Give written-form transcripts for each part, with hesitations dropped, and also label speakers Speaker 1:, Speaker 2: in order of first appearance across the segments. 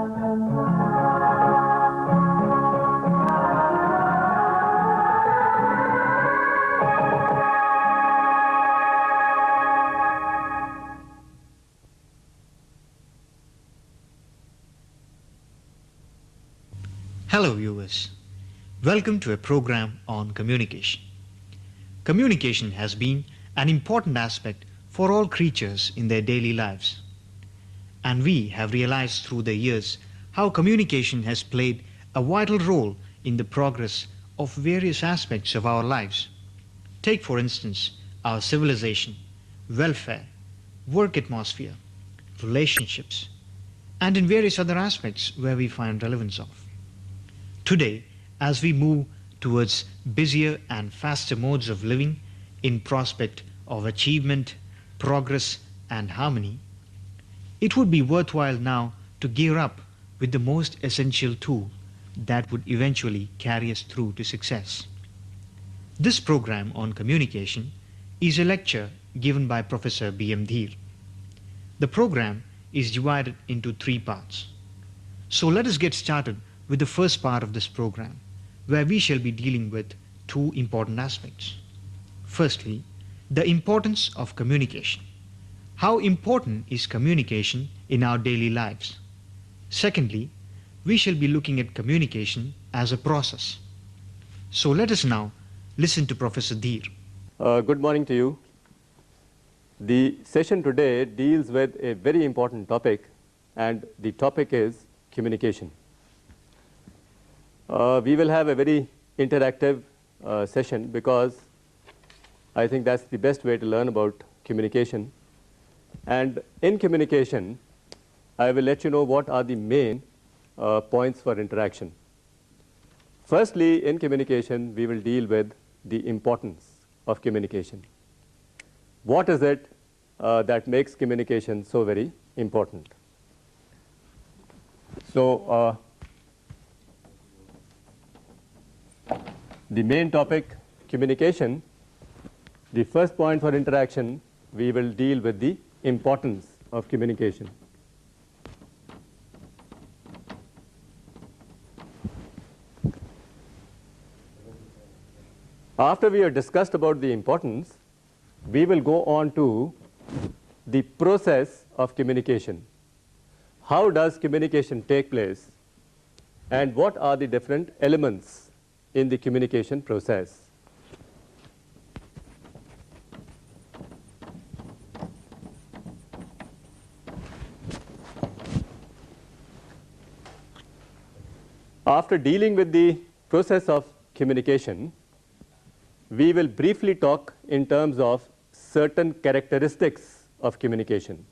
Speaker 1: Hello viewers, welcome to a program on communication. Communication has been an important aspect for all creatures in their daily lives. And we have realized through the years how communication has played a vital role in the progress of various aspects of our lives. Take for instance our civilization, welfare, work atmosphere, relationships, and in various other aspects where we find relevance of. Today, as we move towards busier and faster modes of living in prospect of achievement, progress and harmony, it would be worthwhile now to gear up with the most essential tool that would eventually carry us through to success. This program on communication is a lecture given by Professor B.M. Dheer. The program is divided into 3 parts. So let us get started with the first part of this program, where we shall be dealing with 2 important aspects. Firstly, the importance of communication. How important is communication in our daily lives? Secondly, we shall be looking at communication as a process. So let us now listen to Professor Dheer.
Speaker 2: Good morning to you. The session today deals with a very important topic, and the topic is communication. We will have a very interactive session because I think that's the best way to learn about communication. And in communication, I will let you know what are the main points for interaction. Firstly, in communication, we will deal with the importance of communication. What is it that makes communication so very important? So, the main topic, communication, the first point for interaction, we will deal with the importance of communication. After we have discussed about the importance, we will go on to the process of communication. How does communication take place, and what are the different elements in the communication process? After dealing with the process of communication, we will briefly talk in terms of certain characteristics of communication.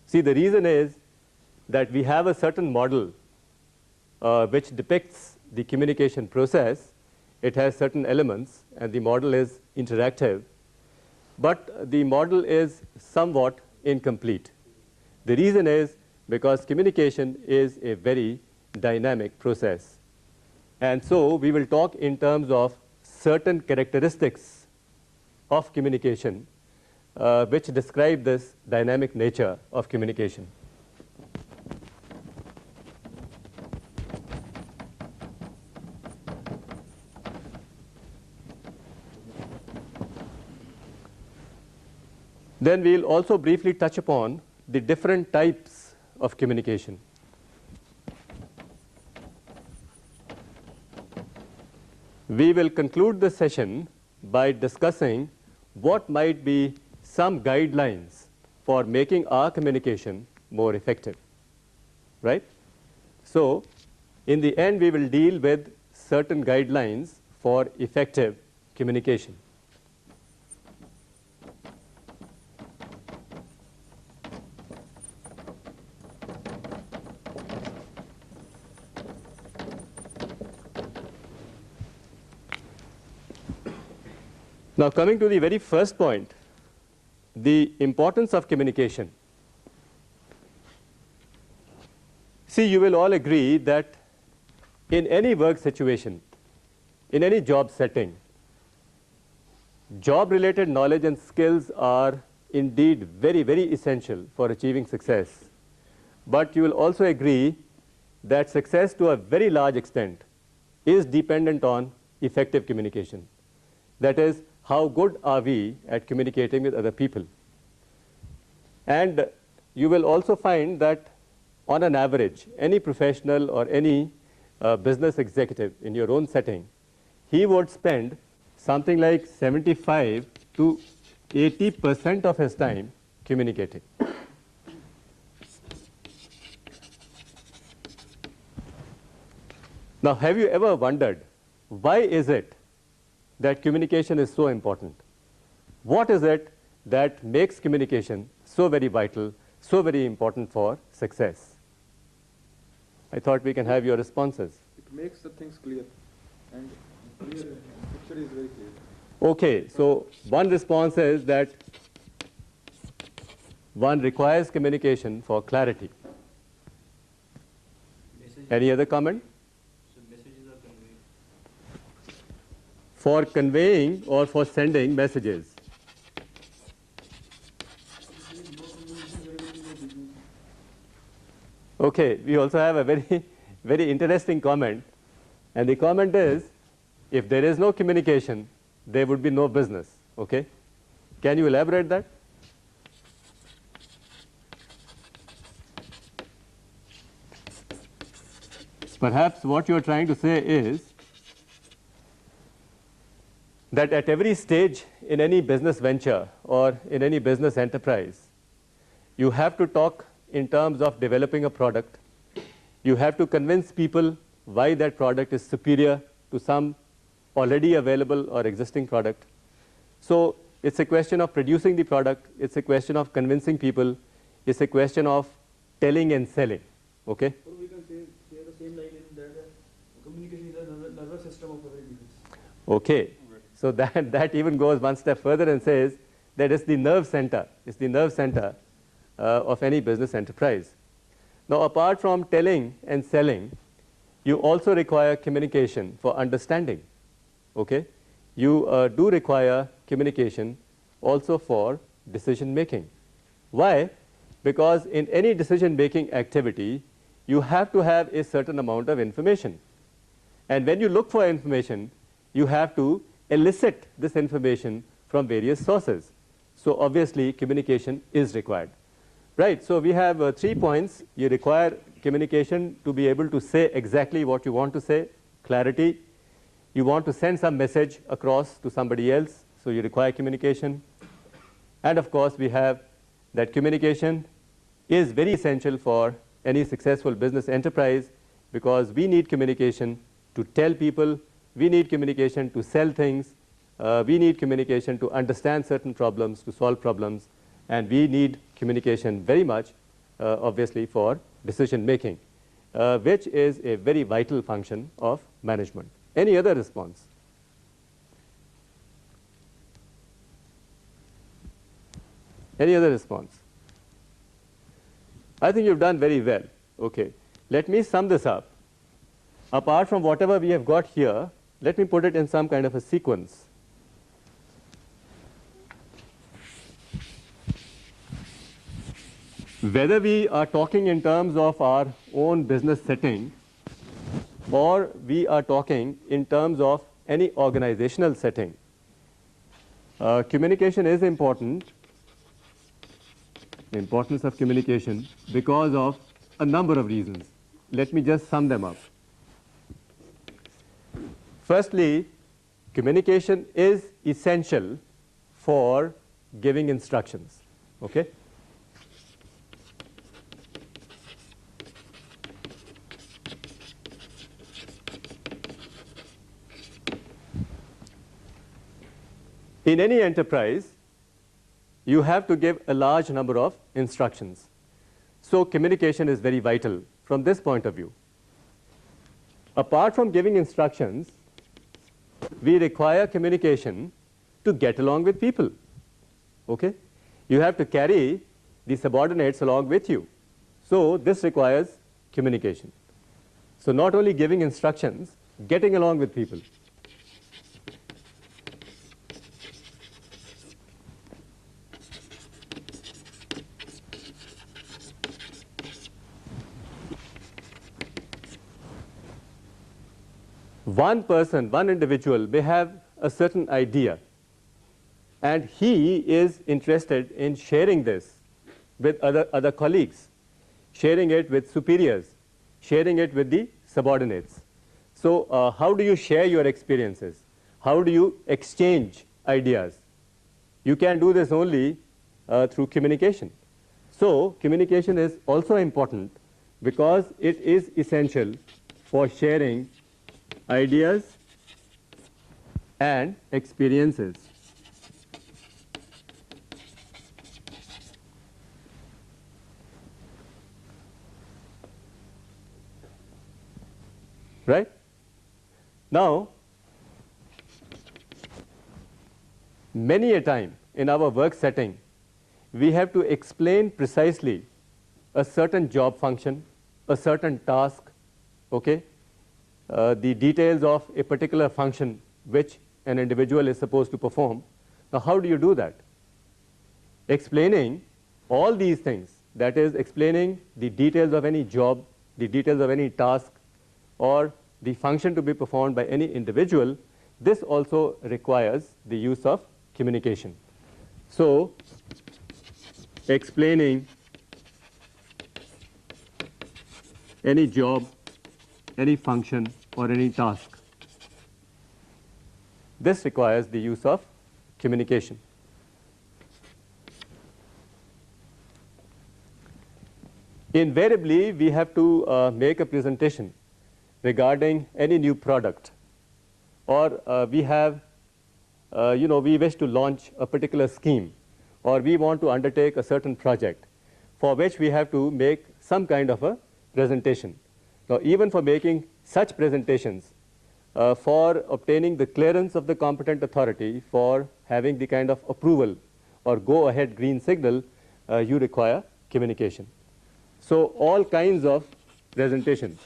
Speaker 2: See, the reason is that we have a certain model which depicts the communication process. It has certain elements and the model is interactive, but the model is somewhat incomplete. The reason is because communication is a very dynamic process, and so we will talk in terms of certain characteristics of communication which describe this dynamic nature of communication. Then we will also briefly touch upon the different types of communication. We will conclude the session by discussing what might be some guidelines for making our communication more effective, right? So, in the end, we will deal with certain guidelines for effective communication. Now, coming to the very first point, the importance of communication. See, you will all agree that in any work situation, in any job setting, job-related knowledge and skills are indeed very, very essential for achieving success. but you will also agree that success to a very large extent is dependent on effective communication. That is, how good are we at communicating with other people? And you will also find that on an average, any professional or any business executive in your own setting, he would spend something like 75 to 80% of his time communicating. Now, have you ever wondered why is it that communication is so important? What is it that makes communication so very vital, so very important for success? I thought we can have your responses.
Speaker 3: It makes the things clear, and clear picture is very clear.
Speaker 2: Okay, so one response is that one requires communication for clarity. Any other comment?
Speaker 4: So messages are conveyed.
Speaker 2: For conveying or for sending messages. Okay, we also have a very, very interesting comment. And the comment is, if there is no communication, there would be no business. Okay? Can you elaborate that? Perhaps what you are trying to say is that at every stage in any business venture or in any business enterprise, you have to talk in terms of developing a product. You have to convince people why that product is superior to some already available or existing product. So it's a question of producing the product. It's a question of convincing people. It's a question of telling and selling. Okay?
Speaker 4: Or we can say the same line in that communication is a nervous system of every business.
Speaker 2: Okay. So that even goes one step further and says that it's the nerve center. It's the nerve center of any business enterprise. Now, apart from telling and selling, you also require communication for understanding. Okay? You do require communication also for decision making. Why? Because in any decision making activity, you have to have a certain amount of information. And when you look for information, you have to elicit this information from various sources. So obviously, communication is required. Right, so we have 3 points. You require communication to be able to say exactly what you want to say, clarity. You want to send some message across to somebody else, so you require communication. And of course, we have that communication is very essential for any successful business enterprise, because we need communication to tell people, we need communication to sell things, we need communication to understand certain problems, to solve problems, and we need communication very much, obviously, for decision making, which is a very vital function of management. Any other response? Any other response? I think you've done very well. Okay. Let me sum this up. Apart from whatever we have got here, let me put it in some kind of a sequence. Whether we are talking in terms of our own business setting, or we are talking in terms of any organizational setting, communication is important. The importance of communication because of a number of reasons. Let me just sum them up. Firstly, communication is essential for giving instructions. Okay? In any enterprise, you have to give a large number of instructions. So communication is very vital from this point of view. Apart from giving instructions, we require communication to get along with people. Okay? You have to carry the subordinates along with you. So this requires communication. So not only giving instructions, getting along with people. one person, one individual may have a certain idea, and he is interested in sharing this with other colleagues, sharing it with superiors, sharing it with the subordinates. So how do you share your experiences? How do you exchange ideas? You can do this only through communication. So communication is also important because it is essential for sharing ideas and experiences. Right? Now, many a time in our work setting, we have to explain precisely a certain job function, a certain task, okay? The details of a particular function which an individual is supposed to perform. Now, how do you do that? Explaining all these things, that is, explaining the details of any job, the details of any task, or the function to be performed by any individual, this also requires the use of communication. So, explaining any job, any function, or any task, this requires the use of communication. Invariably, we have to make a presentation regarding any new product, or we have, we wish to launch a particular scheme, or we want to undertake a certain project for which we have to make some kind of a presentation. Now, even for making such presentations, for obtaining the clearance of the competent authority, for having the kind of approval or go ahead green signal, you require communication. So, all kinds of presentations.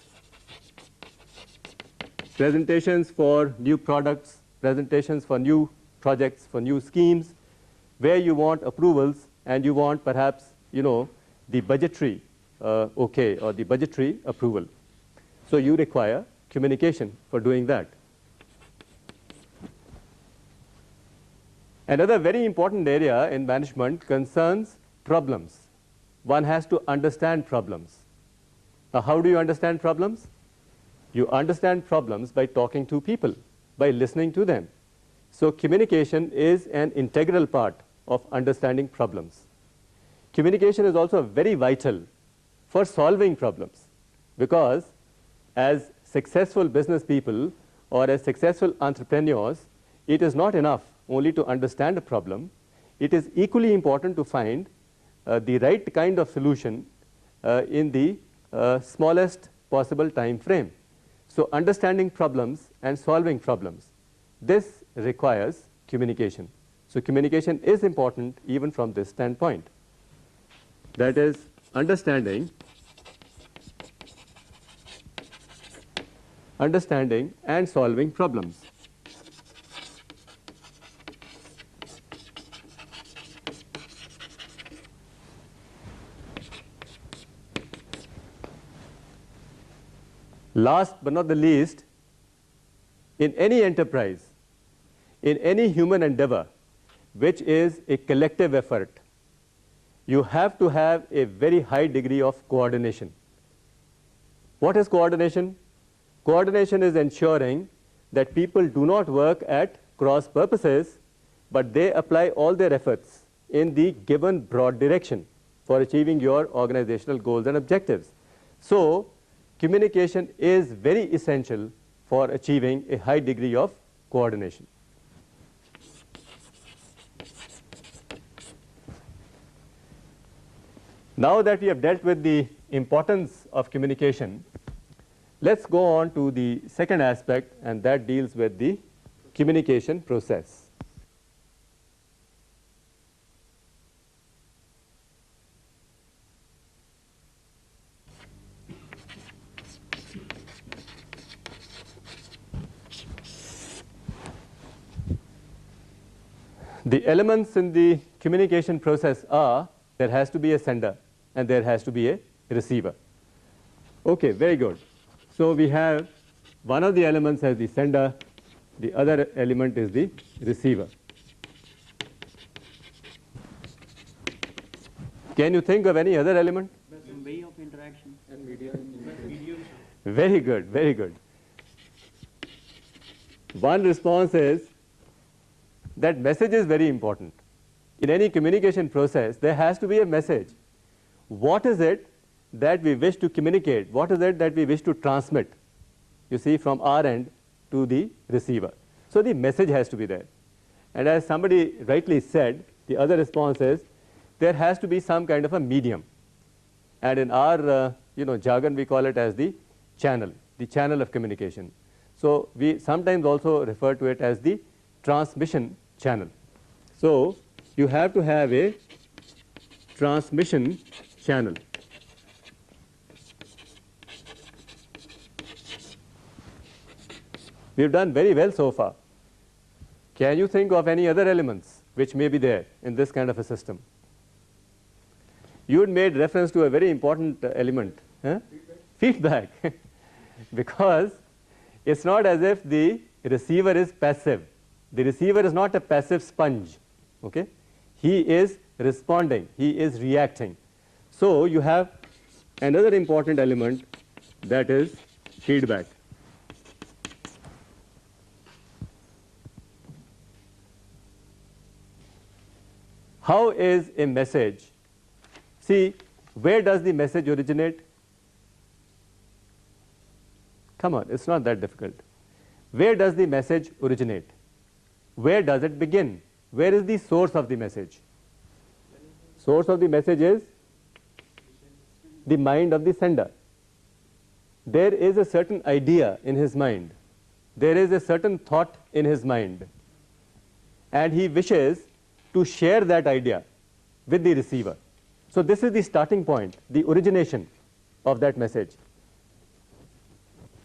Speaker 2: Presentations for new products, presentations for new projects, for new schemes, where you want approvals and you want perhaps, the budgetary okay or the budgetary approval. So you require communication for doing that. Another very important area in management concerns problems. One has to understand problems. Now, how do you understand problems? You understand problems by talking to people, by listening to them. So communication is an integral part of understanding problems. Communication is also very vital for solving problems, because as successful business people or as successful entrepreneurs, it is not enough only to understand a problem. It is equally important to find the right kind of solution in the smallest possible time frame. So understanding problems and solving problems, this requires communication. So communication is important even from this standpoint. That is, understanding and solving problems. Last but not the least, in any enterprise, in any human endeavor, which is a collective effort, you have to have a very high degree of coordination. What is coordination? Coordination is ensuring that people do not work at cross purposes, but they apply all their efforts in the given broad direction for achieving your organizational goals and objectives. So, communication is very essential for achieving a high degree of coordination. Now that we have dealt with the importance of communication, let's go on to the second aspect, and that deals with the communication process. The elements in the communication process are, there has to be a sender and there has to be a receiver. Okay, very good. So we have one of the elements has the sender, the other element is the receiver. Can you think of any other element?
Speaker 4: Some way of interaction.
Speaker 3: And media.
Speaker 4: Medium.
Speaker 2: Very good, very good. One response is that message is very important. In any communication process, there has to be a message. What is it that we wish to communicate? What is it that we wish to transmit? You see, from our end to the receiver. So the message has to be there. And as somebody rightly said, the other response is there has to be some kind of a medium. And in our jargon, we call it as the channel of communication. So we sometimes also refer to it as the transmission channel. So you have to have a transmission channel. We've done very well so far. Can you think of any other elements which may be there in this kind of a system? You had made reference to a very important element, feedback. Because it's not as if the receiver is passive. The receiver is not a passive sponge. Okay? He is responding, he is reacting. So you have another important element, that is feedback. How is a message? See, where does the message originate? Come on, it's not that difficult. Where does the message originate? Where does it begin? Where is the source of the message? Source of the message is the mind of the sender. There is a certain idea in his mind. There is a certain thought in his mind. And he wishes to share that idea with the receiver. So this is the starting point, the origination of that message.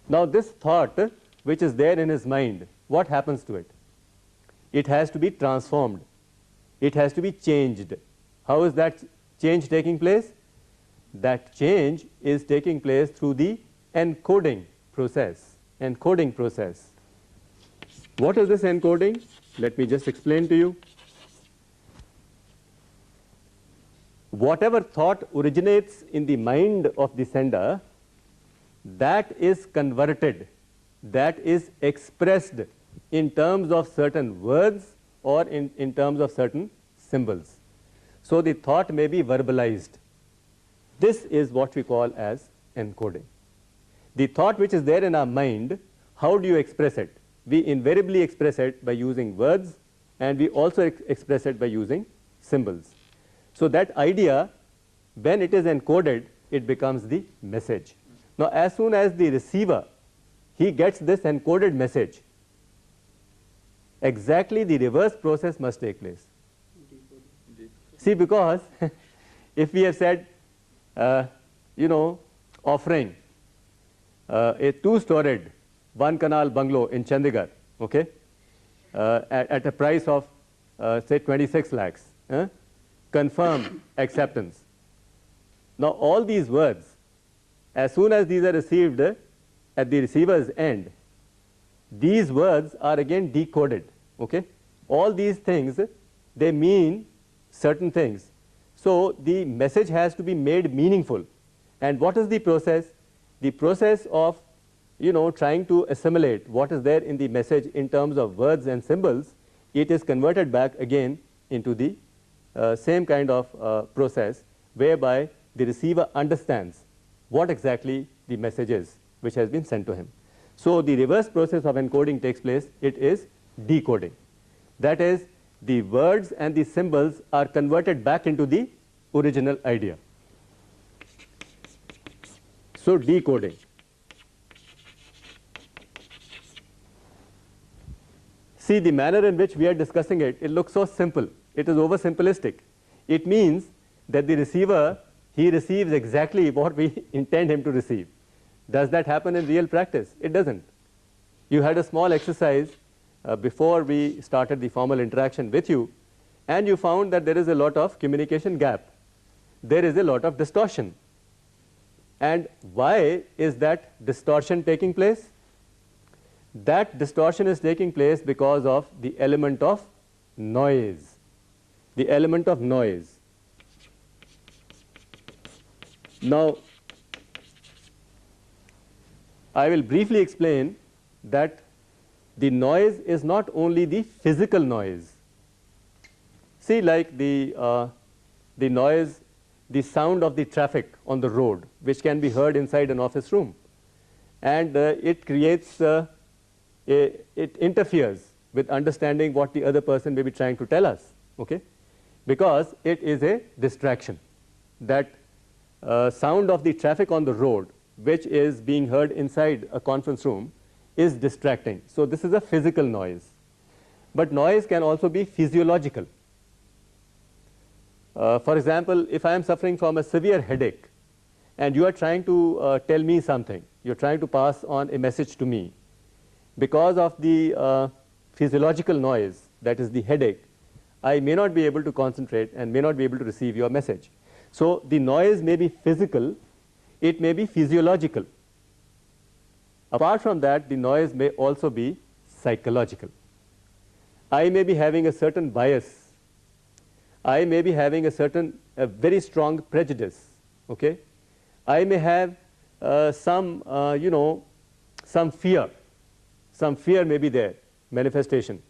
Speaker 2: Now this thought which is there in his mind, what happens to it? It has to be transformed. It has to be changed. How is that change taking place? That change is taking place through the encoding process. Encoding process. What is this encoding? Let me just explain to you. Whatever thought originates in the mind of the sender, that is converted, that is expressed in terms of certain words or in terms of certain symbols. So the thought may be verbalized. This is what we call as encoding. The thought which is there in our mind, how do you express it? We invariably express it by using words, and we also express it by using symbols. So that idea, when it is encoded, it becomes the message. Now as soon as the receiver, he gets this encoded message, exactly the reverse process must take place. See, because if we have said, offering a two-storied, one-canal bungalow in Chandigarh, okay, at a price of, say, 26 lakhs, confirm acceptance. Now all these words, as soon as these are received at the receiver's end, these words are again decoded. Okay? All these things, they mean certain things. So the message has to be made meaningful. And what is the process? The process of trying to assimilate what is there in the message in terms of words and symbols, it is converted back again into the same kind of process whereby the receiver understands what exactly the message is which has been sent to him. So the reverse process of encoding takes place, it is decoding. That is, the words and the symbols are converted back into the original idea. So decoding. See, the manner in which we are discussing it, it looks so simple. It is oversimplistic. It means that the receiver, he receives exactly what we intend him to receive. Does that happen in real practice? It doesn't. You had a small exercise before we started the formal interaction with you, and you found that there is a lot of communication gap. There is a lot of distortion. And why is that distortion taking place? that distortion is taking place because of the element of noise. The element of noise. Now, I will briefly explain that the noise is not only the physical noise. See, like the noise, the sound of the traffic on the road, which can be heard inside an office room, and it creates, it interferes with understanding what the other person may be trying to tell us, okay? Because it is a distraction. That sound of the traffic on the road, which is being heard inside a conference room, is distracting. So this is a physical noise. But noise can also be physiological. For example, if I am suffering from a severe headache and you are trying to tell me something, you are trying to pass on a message to me, because of the physiological noise, that is the headache, I may not be able to concentrate and may not be able to receive your message. So the noise may be physical, it may be physiological. Apart from that, the noise may also be psychological. I may be having a certain bias. I may be having a very strong prejudice, okay? I may have some fear. Some fear may be there, manifestation.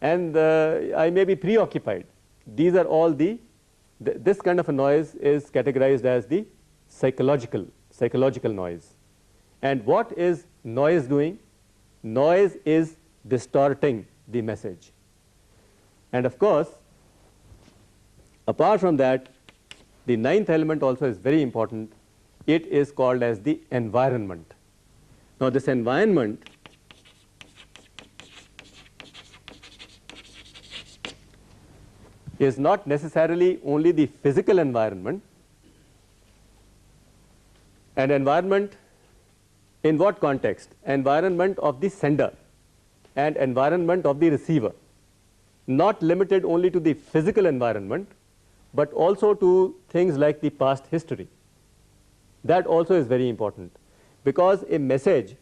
Speaker 2: And I may be preoccupied. These are all this kind of a noise is categorized as the psychological noise. And what is noise doing? Noise is distorting the message. And of course, apart from that, the ninth element also is very important. It is called as the environment. Now this environment is not necessarily only the physical environment. An environment in what context? Environment of the sender and environment of the receiver. Not limited only to the physical environment, but also to things like the past history. That also is very important, because a message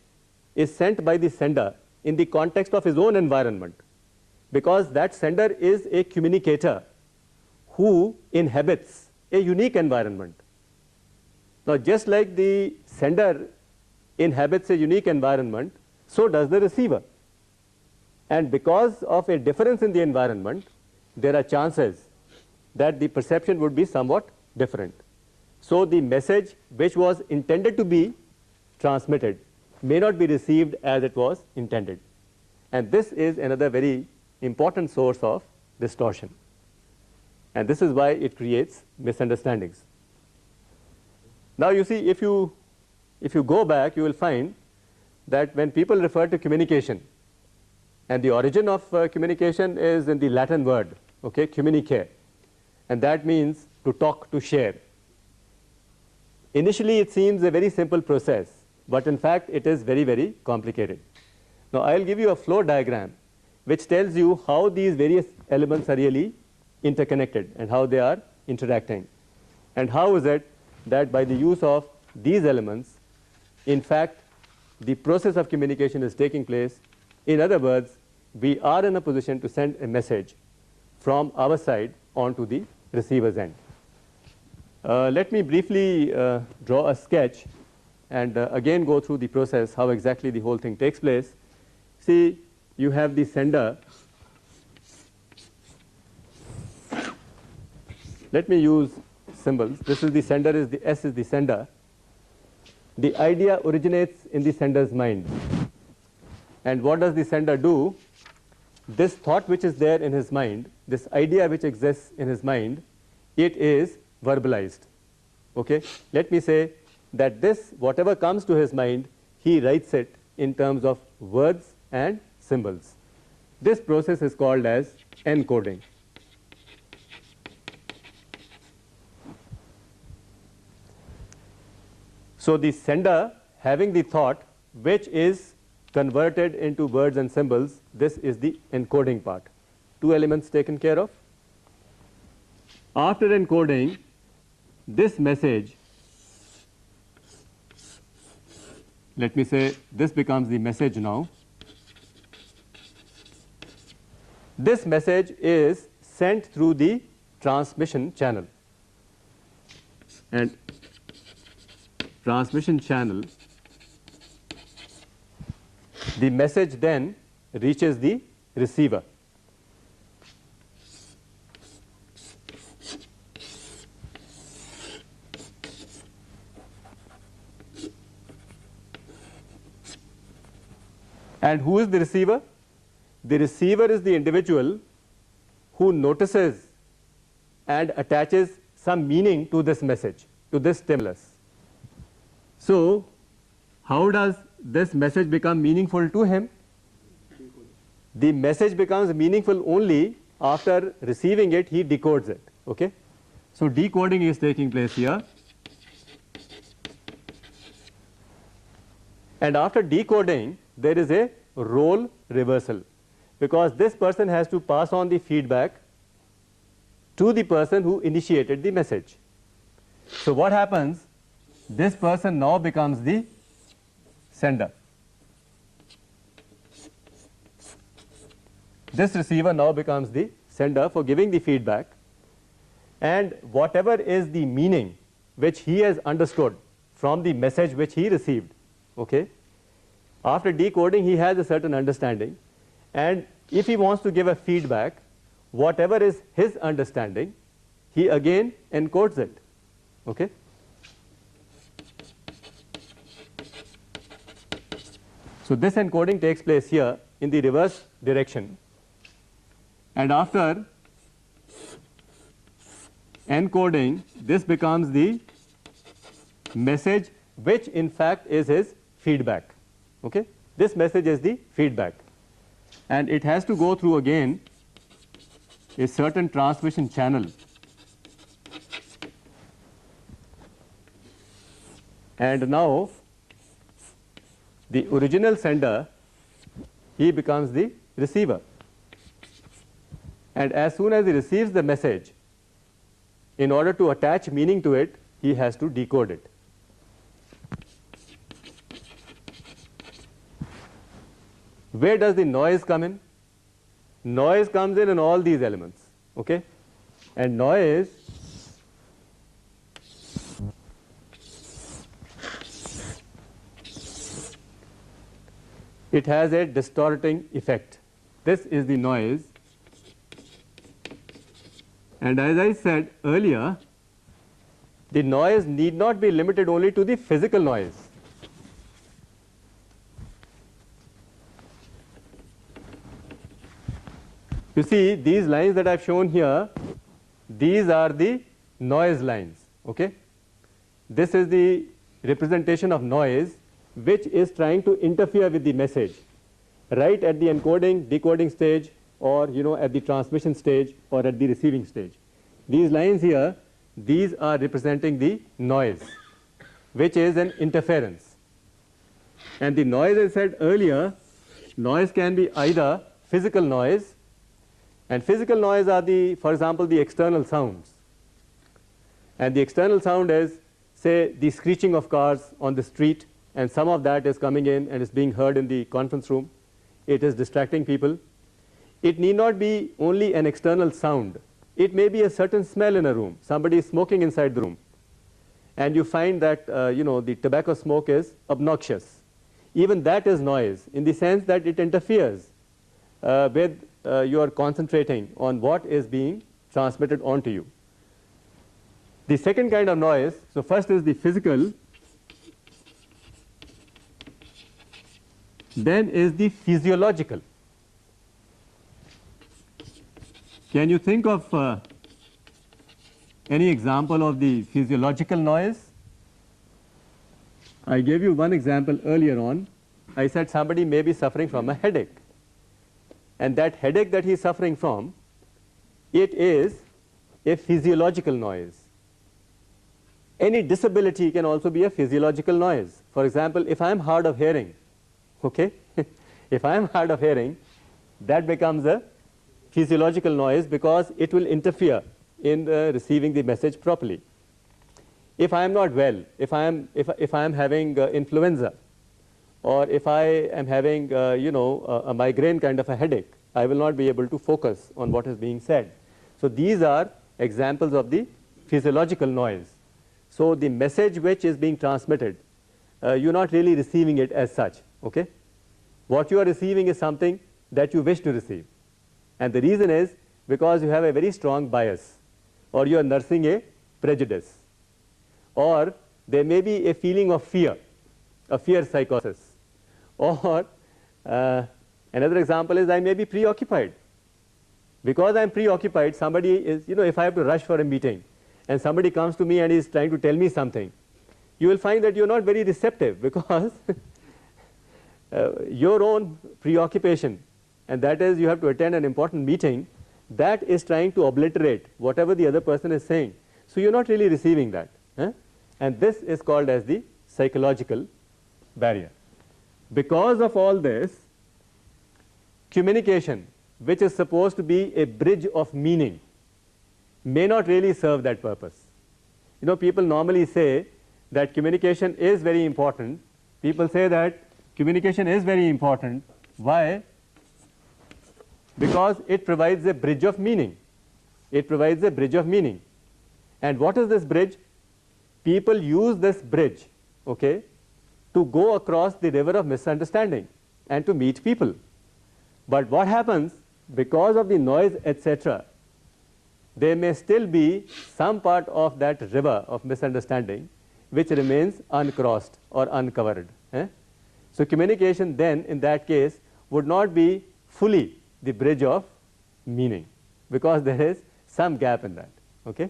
Speaker 2: is sent by the sender in the context of his own environment, because that sender is a communicator who inhabits a unique environment. Now, just like the sender inhabits a unique environment, so does the receiver. And because of a difference in the environment, there are chances that the perception would be somewhat different. So the message which was intended to be transmitted may not be received as it was intended. And this is another very important source of distortion. And this is why it creates misunderstandings. Now you see, if you go back, you will find that when people refer to communication, and the origin of communication is in the Latin word, okay, communicare, and that means to talk, to share. Initially it seems a very simple process, but in fact it is very, very complicated. Now I will give you a flow diagram which tells you how these various elements are really interconnected and how they are interacting, and how is it that by the use of these elements, in fact, the process of communication is taking place. In other words, we are in a position to send a message from our side onto the receiver's end. Let me briefly draw a sketch and again go through the process, how exactly the whole thing takes place. See, you have the sender. Let me use symbols. This is the sender, the S is the sender. The idea originates in the sender's mind. And what does the sender do? This thought which is there in his mind, this idea which exists in his mind, it is verbalized. Okay? Let me say that this, whatever comes to his mind, he writes it in terms of words and symbols. This process is called as encoding. So the sender having the thought which is converted into words and symbols, this is the encoding part. Two elements taken care of. After encoding, this message, let me say this becomes the message now. this message is sent through the transmission channel. And transmission channel, the message then reaches the receiver. And who is the receiver? The receiver is the individual who notices and attaches some meaning to this message, to this stimulus. So, how does this message become meaningful to him? The message becomes meaningful only after receiving it, he decodes it. Okay? So, decoding is taking place here. And after decoding, there is a role reversal, because this person has to pass on the feedback to the person who initiated the message. So, what happens? This person now becomes the sender. This receiver now becomes the sender for giving the feedback, and whatever is the meaning which he has understood from the message which he received, okay, after decoding he has a certain understanding, and if he wants to give a feedback, whatever is his understanding, he again encodes it. Okay? So, this encoding takes place here in the reverse direction, and after encoding, this becomes the message which in fact is his feedback. Okay? This message is the feedback, and it has to go through again a certain transmission channel, and now the original sender, he becomes the receiver, and as soon as he receives the message, in order to attach meaning to it, he has to decode it. Where does the noise come in? Noise comes in all these elements, okay? And noise it has a distorting effect. This is the noise, and as I said earlier, the noise need not be limited only to the physical noise. You see, these lines that I have shown here, these are the noise lines. Okay? This is the representation of noise which is trying to interfere with the message right at the encoding, decoding stage, or at the transmission stage or at the receiving stage. These lines here, these are representing the noise, which is an interference. And the noise, I said earlier, noise can be either physical noise, and physical noise are for example, the external sounds. And the external sound is, say, the screeching of cars on the street, and some of that is coming in and is being heard in the conference room. It is distracting people. It need not be only an external sound. It may be a certain smell in a room. Somebody is smoking inside the room, and you find that the tobacco smoke is obnoxious. Even that is noise, in the sense that it interferes with you are concentrating on what is being transmitted onto you. The second kind of noise, so first is the physical, then is the physiological. Can you think of any example of the physiological noise? I gave you one example earlier on. I said somebody may be suffering from a headache, and that headache that he is suffering from, it is a physiological noise. Any disability can also be a physiological noise. For example, if I am hard of hearing, okay, if I am hard of hearing, that becomes a physiological noise because it will interfere in receiving the message properly. If I am not well, if I am having influenza, or if I am having a migraine kind of a headache, I will not be able to focus on what is being said. So these are examples of the physiological noise. So the message which is being transmitted, you're not really receiving it as such. Okay? What you are receiving is something that you wish to receive. And the reason is because you have a very strong bias, or you are nursing a prejudice, or there may be a feeling of fear, a fear psychosis, or another example is I may be preoccupied. Because I am preoccupied, somebody is, if I have to rush for a meeting and somebody comes to me and is trying to tell me something, you will find that you are not very receptive because your own preoccupation, and that is you have to attend an important meeting, that is trying to obliterate whatever the other person is saying. So you are not really receiving that. And this is called as the psychological barrier. Because of all this, communication, which is supposed to be a bridge of meaning, may not really serve that purpose. People normally say that communication is very important. People say that communication is very important. Why? Because it provides a bridge of meaning. It provides a bridge of meaning. And what is this bridge? People use this bridge, okay, to go across the river of misunderstanding and to meet people. But what happens? Because of the noise, etc., there may still be some part of that river of misunderstanding which remains uncrossed or uncovered. So communication then, in that case, would not be fully the bridge of meaning, because there is some gap in that. Okay?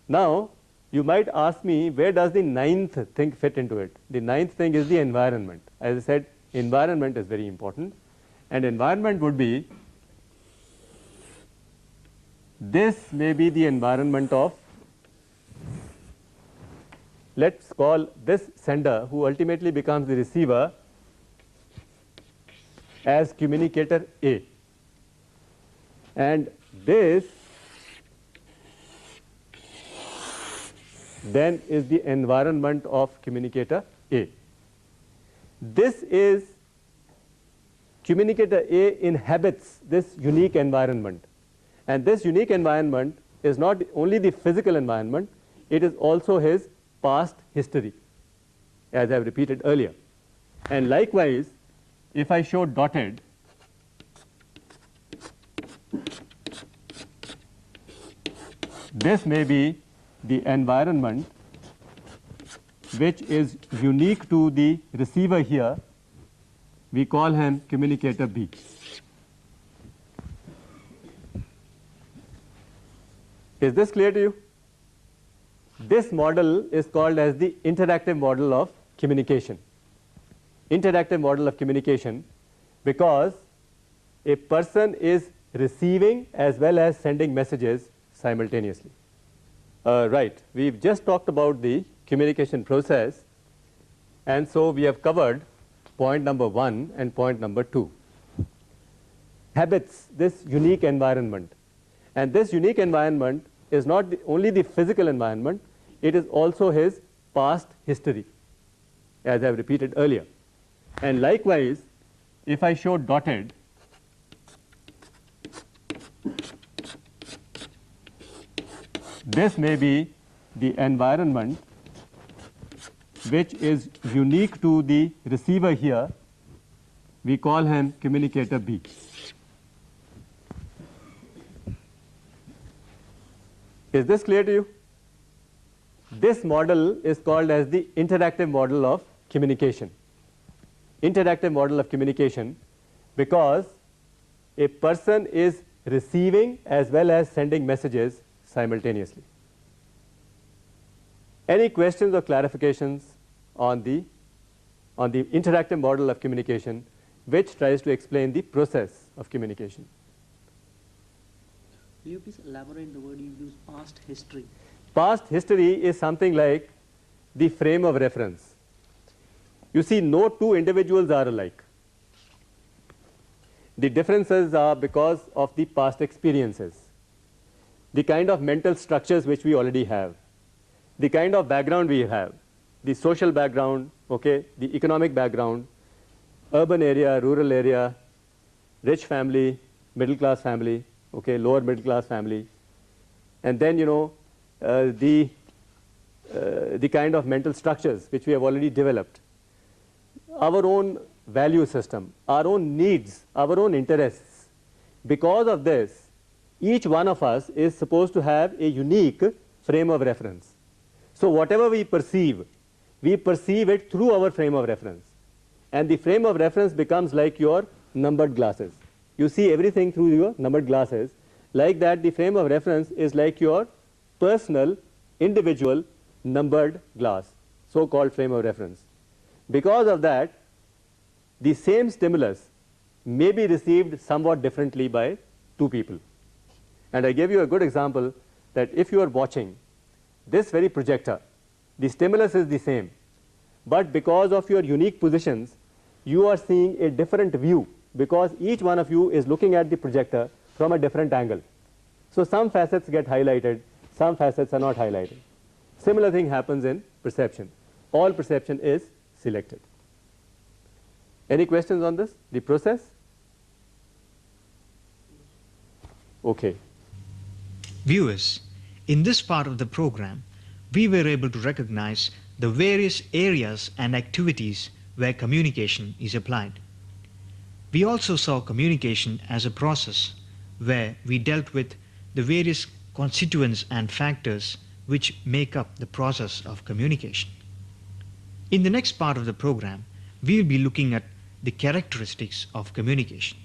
Speaker 2: Now, you might ask me, where does the ninth thing fit into it? The ninth thing is the environment. As I said, environment is very important. And environment would be, this may be the environment of, let's call this sender, who ultimately becomes the receiver, as communicator A. And this then is the environment of communicator A. This is, communicator A inhabits this unique environment. And this unique environment is not only the physical environment, it is also his past history, as I have repeated earlier. And likewise, if I show dotted, this may be the environment which is unique to the receiver here. We call him communicator B. Is this clear to you? This model is called as the interactive model of communication. Interactive model of communication, because a person is receiving as well as sending messages simultaneously. Right, we've just talked about the communication process, and so we have covered point number 1 and point number 2. Habits, this unique environment. And this unique environment is not only the physical environment, it is also his past history, as I have repeated earlier. And likewise, if I show dotted, this may be the environment which is unique to the receiver here. We call him communicator B. Is this clear to you? This model is called as the interactive model of communication. Interactive model of communication, because a person is receiving as well as sending messages simultaneously. Any questions or clarifications on the interactive model of communication, which tries to explain the process of communication?
Speaker 5: Will you please elaborate the word you use, past history?
Speaker 2: Past history is something like the frame of reference. You see, no two individuals are alike. The differences are because of the past experiences, the kind of mental structures which we already have, the kind of background we have, the social background, okay, the economic background, urban area, rural area, rich family, middle class family, okay, lower middle class family, and then the kind of mental structures which we have already developed, our own value system, our own needs, our own interests. Because of this, each one of us is supposed to have a unique frame of reference. So whatever we perceive it through our frame of reference. And the frame of reference becomes like your numbered glasses. You see everything through your numbered glasses. Like that, the frame of reference is like your personal, individual, numbered glass, so-called frame of reference. Because of that, the same stimulus may be received somewhat differently by two people. And I gave you a good example that if you are watching this very projector, the stimulus is the same, but because of your unique positions, you are seeing a different view, because each one of you is looking at the projector from a different angle. So some facets get highlighted, some facets are not highlighted. Similar thing happens in perception. All perception is selected. Any questions on this, the process? Okay.
Speaker 1: Viewers, in this part of the program, we were able to recognize the various areas and activities where communication is applied. We also saw communication as a process where we dealt with the various constituents and factors which make up the process of communication. In the next part of the program, we will be looking at the characteristics of communication.